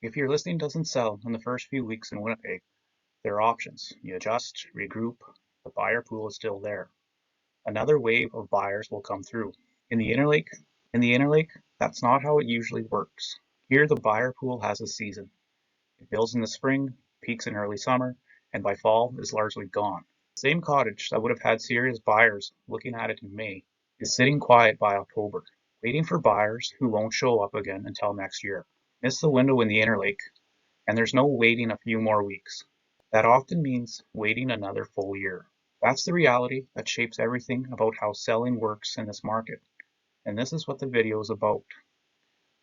If your listing doesn't sell in the first few weeks in Winnipeg, there are options. You adjust, regroup, the buyer pool is still there. Another wave of buyers will come through. In the Interlake, that's not how it usually works. Here the buyer pool has a season. It builds in the spring, peaks in early summer, and by fall is largely gone. The same cottage that would have had serious buyers looking at it in May is sitting quiet by October, waiting for buyers who won't show up again until next year. Miss the window in the Interlake, and there's no waiting a few more weeks. That often means waiting another full year. That's the reality that shapes everything about how selling works in this market, and this is what the video is about.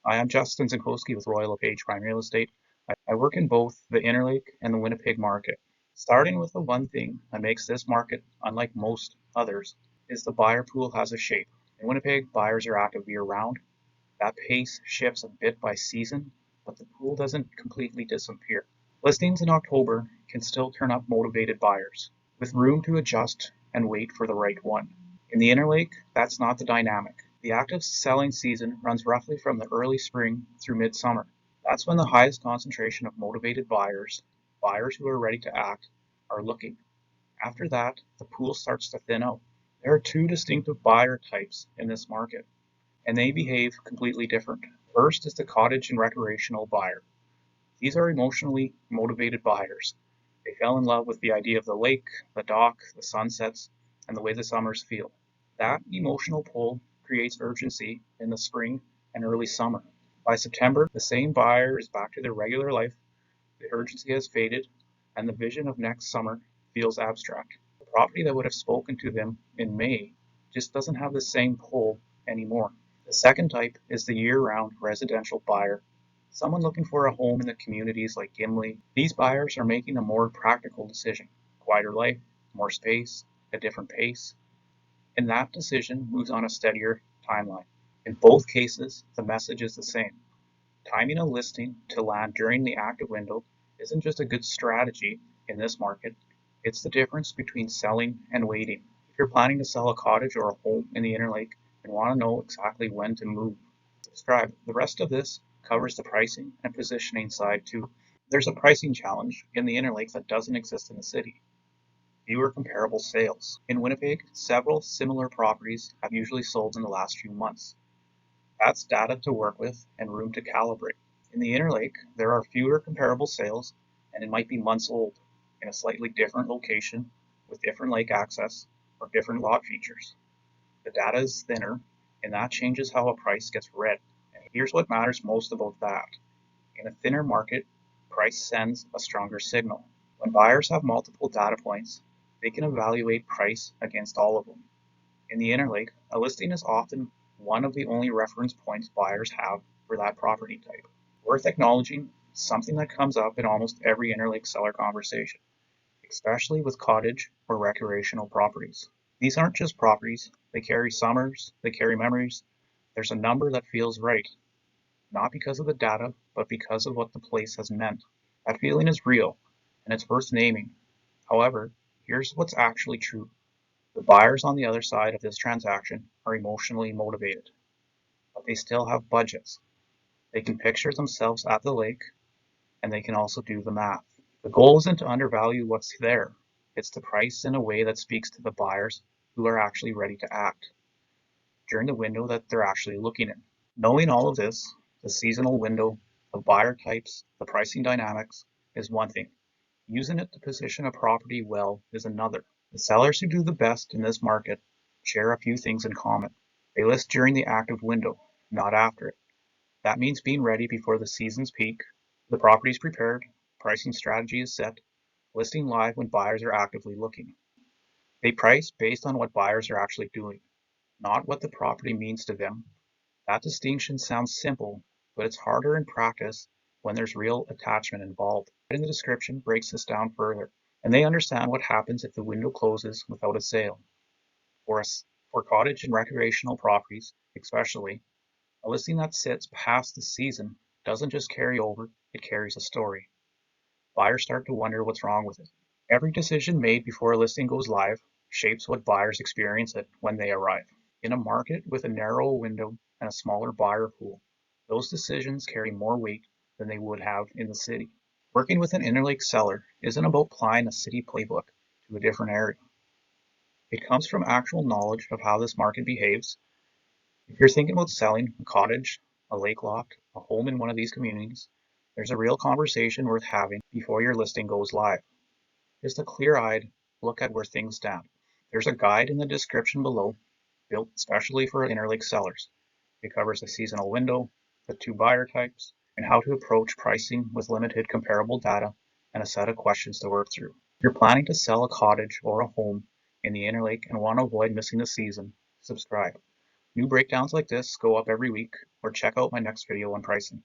I am Justin Zinkowski with Royal LePage Prime Real Estate. I work in both the Interlake and the Winnipeg market. Starting with the one thing that makes this market unlike most others is the buyer pool has a shape. In Winnipeg, buyers are active year-round. That pace shifts a bit by season, but the pool doesn't completely disappear. Listings in October can still turn up motivated buyers, with room to adjust and wait for the right one. In the Interlake, that's not the dynamic. The active selling season runs roughly from the early spring through midsummer. That's when the highest concentration of motivated buyers who are ready to act, are looking. After that, the pool starts to thin out. There are two distinctive buyer types in this market, and they behave completely different. First is the cottage and recreational buyer. These are emotionally motivated buyers. They fell in love with the idea of the lake, the dock, the sunsets, and the way the summers feel. That emotional pull creates urgency in the spring and early summer. By September, the same buyer is back to their regular life, the urgency has faded, and the vision of next summer feels abstract. The property that would have spoken to them in May just doesn't have the same pull anymore. The second type is the year-round residential buyer, someone looking for a home in the communities like Gimli. These buyers are making a more practical decision, quieter life, more space, a different pace, and that decision moves on a steadier timeline. In both cases, the message is the same. Timing a listing to land during the active window isn't just a good strategy in this market, it's the difference between selling and waiting. If you're planning to sell a cottage or a home in the Interlake and want to know exactly when to move, subscribe. The rest of this covers the pricing and positioning side too. There's a pricing challenge in the Interlake that doesn't exist in the city. Fewer comparable sales. In Winnipeg, several similar properties have usually sold in the last few months. That's data to work with and room to calibrate. In the Interlake, there are fewer comparable sales, and it might be months old, in a slightly different location, with different lake access, or different lot features. The data is thinner, and that changes how a price gets read. And here's what matters most about that. In a thinner market, price sends a stronger signal. When buyers have multiple data points, they can evaluate price against all of them. In the Interlake, a listing is often one of the only reference points buyers have for that property type. Worth acknowledging, something that comes up in almost every Interlake seller conversation, especially with cottage or recreational properties. These aren't just properties, they carry summers, they carry memories. There's a number that feels right, not because of the data, but because of what the place has meant. That feeling is real, and it's worth naming. However, here's what's actually true. The buyers on the other side of this transaction are emotionally motivated, but they still have budgets. They can picture themselves at the lake, and they can also do the math. The goal isn't to undervalue what's there, it's to price in a way that speaks to the buyers who are actually ready to act during the window that they're actually looking in. Knowing all of this, the seasonal window, the buyer types, the pricing dynamics, is one thing. Using it to position a property well is another. The sellers who do the best in this market share a few things in common. They list during the active window, not after it. That means being ready before the season's peak, the property's prepared, pricing strategy is set, listing live when buyers are actively looking. They price based on what buyers are actually doing, not what the property means to them. That distinction sounds simple, but it's harder in practice when there's real attachment involved. In the description breaks this down further, and they understand what happens if the window closes without a sale. For cottage and recreational properties, especially, a listing that sits past the season doesn't just carry over, it carries a story. Buyers start to wonder what's wrong with it. Every decision made before a listing goes live shapes what buyers experience it when they arrive. In a market with a narrow window and a smaller buyer pool, those decisions carry more weight than they would have in the city. Working with an Interlake seller isn't about applying a city playbook to a different area. It comes from actual knowledge of how this market behaves. If you're thinking about selling a cottage, a lake lot, a home in one of these communities, there's a real conversation worth having before your listing goes live. Just a clear-eyed look at where things stand. There's a guide in the description below, built especially for Interlake sellers. It covers the seasonal window, the 2 buyer types, and how to approach pricing with limited comparable data and a set of questions to work through. If you're planning to sell a cottage or a home in the Interlake and want to avoid missing the season, subscribe. New breakdowns like this go up every week, or check out my next video on pricing.